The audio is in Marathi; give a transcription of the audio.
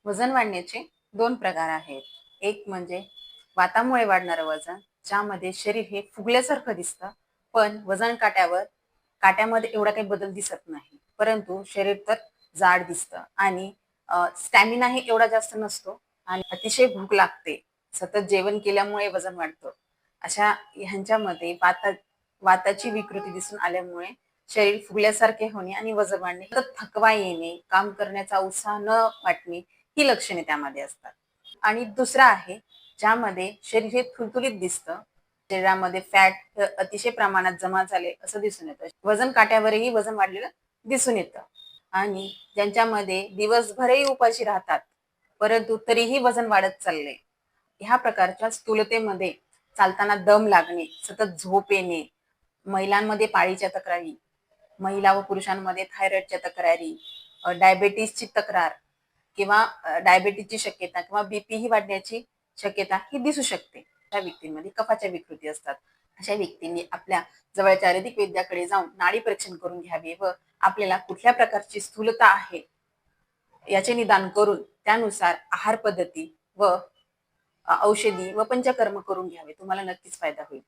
वजन वाढण्याचे दोन प्रकार आहेत. एक म्हणजे वातामुळे वाढणारं वजन, ज्यामध्ये शरीर हे फुगल्यासारखं दिसतं, पण वजन काट्यामध्ये एवढा काही बदल दिसत नाही. परंतु शरीर तर जाड दिसतं आणि स्टॅमिनाही एवढा जास्त नसतो आणि अतिशय भूक लागते. सतत जेवण केल्यामुळे वजन वाढतं. अशा ह्यांच्यामध्ये वाताची विकृती दिसून आल्यामुळे शरीर फुगल्यासारखे होणे आणि वजन वाढणे, सतत थकवा येणे, काम करण्याचा उत्साह न वाटणे ही लक्षणे त्यामध्ये असतात. आणि दुसरा आहे ज्यामध्ये शरीर हे थुलथुलीत दिसतं, शरीरामध्ये फॅट अतिशय प्रमाणात जमा झाले असं दिसून येतं. वजन काट्यावरही वजन वाढलेलं दिसून येतं आणि ज्यांच्यामध्ये दिवसभरही उपाशी राहतात, परंतु तरीही वजन वाढत चालले. ह्या प्रकारच्या स्थूलतेमध्ये चालताना दम लागणे, सतत झोप येणे, महिलांमध्ये पाळीच्या तक्रारी, महिला व पुरुषांमध्ये थायरॉइडच्या तक्रारी, डायबेटीसची तक्रार किंवा डायबेटीसची शक्यता किंवा बीपी ही वाढण्याची शक्यता ही दिसू शकते. त्या व्यक्तींमध्ये कफाच्या विकृती असतात. अशा व्यक्तींनी आपल्या जवळच्या आयुर्वेदिक वैद्याकडे जाऊन नाडी परीक्षण करून घ्यावे व आपल्याला कुठल्या प्रकारची स्थूलता आहे याचे निदान करून त्यानुसार आहार पद्धती व औषधी व पंचकर्म करून घ्यावे. तुम्हाला नक्कीच फायदा होईल.